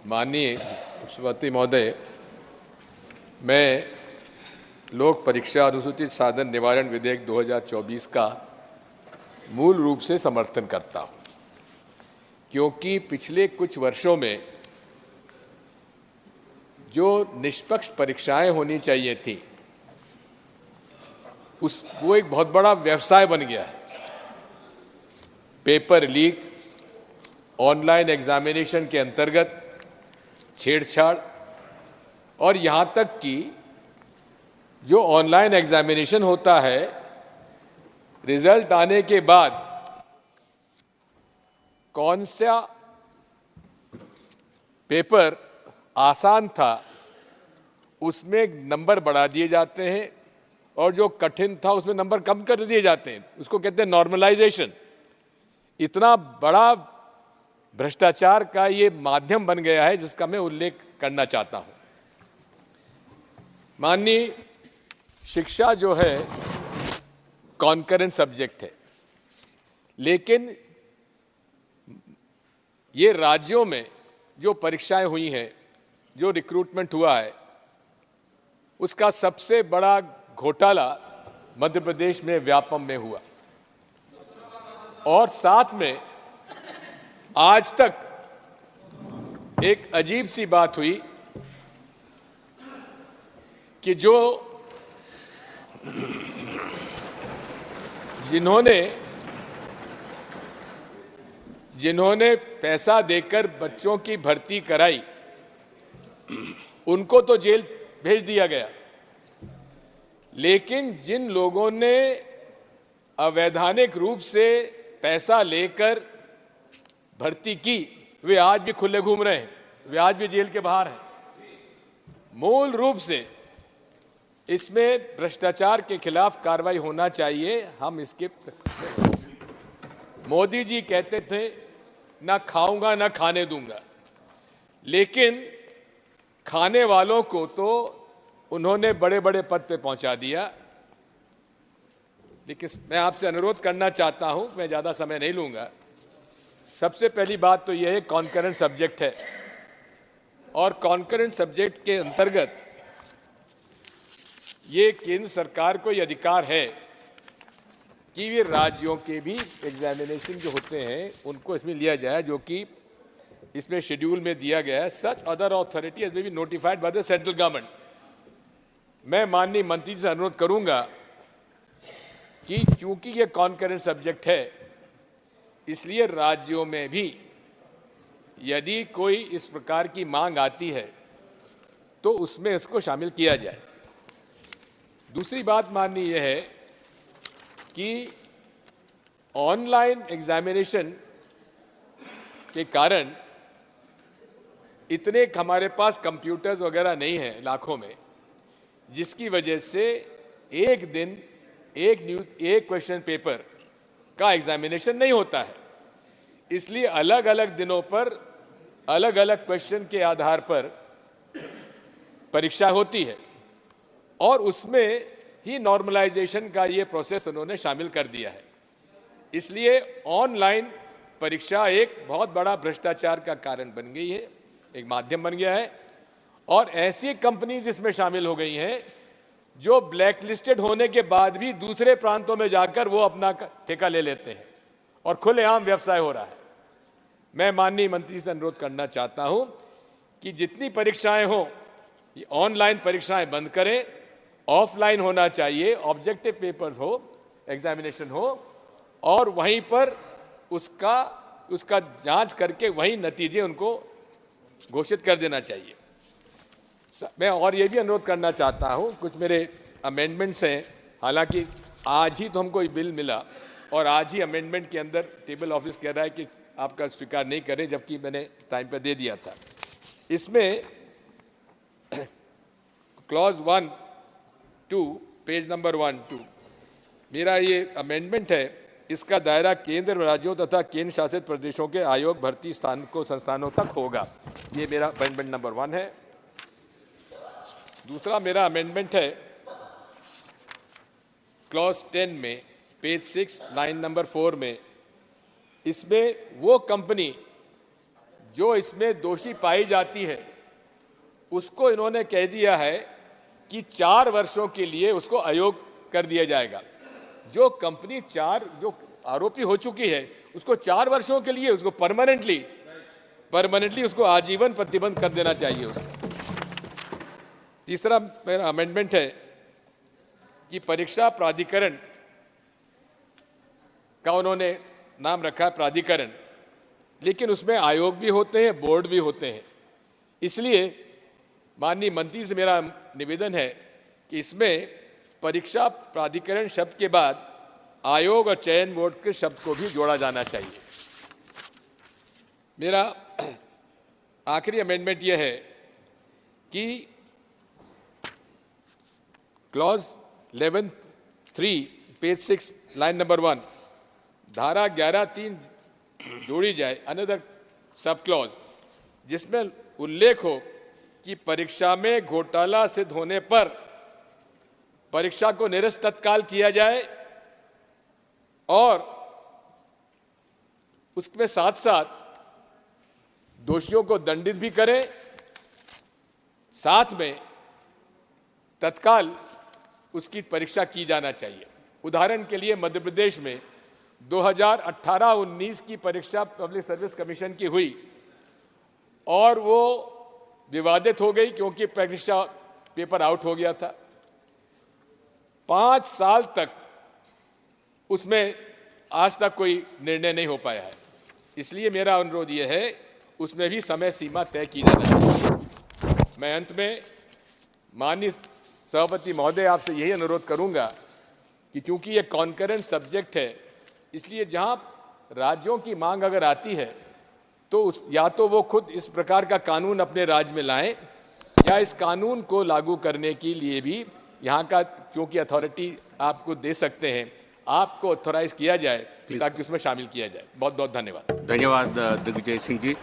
माननीय सभापति महोदय, मैं लोक परीक्षा अनुसूचित साधन निवारण विधेयक 2024 का मूल रूप से समर्थन करता हूं, क्योंकि पिछले कुछ वर्षों में जो निष्पक्ष परीक्षाएं होनी चाहिए थी वो एक बहुत बड़ा व्यवसाय बन गया है। पेपर लीक, ऑनलाइन एग्जामिनेशन के अंतर्गत छेड़छाड़ और यहाँ तक कि जो ऑनलाइन एग्जामिनेशन होता है, रिजल्ट आने के बाद कौन सा पेपर आसान था उसमें नंबर बढ़ा दिए जाते हैं और जो कठिन था उसमें नंबर कम कर दिए जाते हैं। उसको कहते हैं नॉर्मलाइजेशन। इतना बड़ा भ्रष्टाचार का ये माध्यम बन गया है जिसका मैं उल्लेख करना चाहता हूं। माननीय, शिक्षा जो है कॉन्करेंट सब्जेक्ट है, लेकिन ये राज्यों में जो परीक्षाएं हुई हैं, जो रिक्रूटमेंट हुआ है, उसका सबसे बड़ा घोटाला मध्य प्रदेश में व्यापम में हुआ। और साथ में आज तक एक अजीब सी बात हुई कि जिन्होंने पैसा देकर बच्चों की भर्ती कराई उनको तो जेल भेज दिया गया, लेकिन जिन लोगों ने अवैधानिक रूप से पैसा लेकर भर्ती की वे आज भी खुले घूम रहे हैं, वे आज भी जेल के बाहर हैं। मूल रूप से इसमें भ्रष्टाचार के खिलाफ कार्रवाई होना चाहिए। हम इसके मोदी जी कहते थे ना खाऊंगा ना खाने दूंगा, लेकिन खाने वालों को तो उन्होंने बड़े बड़े पद पे पहुंचा दिया। लेकिन मैं आपसे अनुरोध करना चाहता हूं, मैं ज्यादा समय नहीं लूंगा। सबसे पहली बात तो यह है कॉन्करेंट सब्जेक्ट है, और कॉन्करेंट सब्जेक्ट के अंतर्गत ये केंद्र सरकार को यह अधिकार है कि ये राज्यों के भी एग्जामिनेशन जो होते हैं उनको इसमें लिया जाए, जो कि इसमें शेड्यूल में दिया गया है। सच अदर अथॉरिटीज में be notified by the central government. मैं माननीय मंत्री से अनुरोध करूंगा कि चूंकि ये कॉन्करेंट सब्जेक्ट है, इसलिए राज्यों में भी यदि कोई इस प्रकार की मांग आती है तो उसमें इसको शामिल किया जाए। दूसरी बात माननीय यह है कि ऑनलाइन एग्जामिनेशन के कारण इतने हमारे पास कंप्यूटर्स वगैरह नहीं हैं लाखों में, जिसकी वजह से एक दिन एक क्वेश्चन पेपर का एग्जामिनेशन नहीं होता है। इसलिए अलग अलग दिनों पर अलग अलग क्वेश्चन के आधार पर परीक्षा होती है, और उसमें ही नॉर्मलाइजेशन का ये प्रोसेस उन्होंने शामिल कर दिया है। इसलिए ऑनलाइन परीक्षा एक बहुत बड़ा भ्रष्टाचार का कारण बन गई है, एक माध्यम बन गया है। और ऐसी कंपनीज इसमें शामिल हो गई हैं जो ब्लैकलिस्टेड होने के बाद भी दूसरे प्रांतों में जाकर वो अपना ठेका ले लेते हैं और खुलेआम व्यवसाय हो रहा है। मैं माननीय मंत्री से अनुरोध करना चाहता हूं कि जितनी परीक्षाएं हो, ये ऑनलाइन परीक्षाएं बंद करें, ऑफलाइन होना चाहिए, ऑब्जेक्टिव पेपर्स हो, एग्जामिनेशन हो, और वहीं पर उसका जांच करके वहीं नतीजे उनको घोषित कर देना चाहिए। मैं और ये भी अनुरोध करना चाहता हूं, कुछ मेरे अमेंडमेंट्स हैं। हालांकि आज ही तो हमको ये बिल मिला और आज ही अमेंडमेंट के अंदर टेबल ऑफिस कह रहा है कि आपका स्वीकार नहीं करें, जबकि मैंने टाइम पर दे दिया था। इसमें क्लॉज 1(2) पेज नंबर 1(2) मेरा ये अमेंडमेंट है। इसका दायरा केंद्र, राज्यों तथा केंद्र शासित प्रदेशों के आयोग भर्ती संस्थानों तक होगा। ये मेरा अमेंडमेंट नंबर 1 है। दूसरा मेरा अमेंडमेंट है क्लॉज 10 में पेज 6 लाइन नंबर 4 में। इसमें वो कंपनी जो इसमें दोषी पाई जाती है उसको इन्होंने कह दिया है कि 4 वर्षों के लिए उसको अयोग्य कर दिया जाएगा। जो कंपनी जो आरोपी हो चुकी है उसको 4 वर्षों के लिए उसको परमानेंटली उसको आजीवन प्रतिबंध कर देना चाहिए उसको। तीसरा मेरा अमेंडमेंट है कि परीक्षा प्राधिकरण का उन्होंने नाम रखा है प्राधिकरण, लेकिन उसमें आयोग भी होते हैं, बोर्ड भी होते हैं। इसलिए माननीय मंत्री से मेरा निवेदन है कि इसमें परीक्षा प्राधिकरण शब्द के बाद आयोग और चयन बोर्ड के शब्द को भी जोड़ा जाना चाहिए। मेरा आखिरी अमेंडमेंट यह है कि क्लॉज 11(3) पेज 6 लाइन नंबर 1 धारा 11(3) जोड़ी जाए, अनदर सब क्लॉज, जिसमें उल्लेख हो कि परीक्षा में घोटाला सिद्ध होने पर परीक्षा को निरस्त तत्काल किया जाए और उसके साथ साथ दोषियों को दंडित भी करें, साथ में तत्काल उसकी परीक्षा की जाना चाहिए। उदाहरण के लिए मध्य प्रदेश में 2018-19 की परीक्षा पब्लिक सर्विस कमीशन की हुई और वो विवादित हो गई क्योंकि परीक्षा पेपर आउट हो गया था। 5 साल तक उसमें आज तक कोई निर्णय नहीं हो पाया है। इसलिए मेरा अनुरोध यह है उसमें भी समय सीमा तय की जाना चाहिए। मैं अंत में माननीय सभापति महोदय आपसे यही अनुरोध करूंगा कि चूंकि ये कॉन्करेंट सब्जेक्ट है, इसलिए जहां राज्यों की मांग अगर आती है तो या तो वो खुद इस प्रकार का कानून अपने राज्य में लाएं या इस कानून को लागू करने के लिए भी यहाँ का, क्योंकि अथॉरिटी आपको दे सकते हैं, आपको ऑथोराइज किया जाए ताकि उसमें शामिल किया जाए। बहुत बहुत धन्यवाद। धन्यवाद दिग्विजय सिंह जी।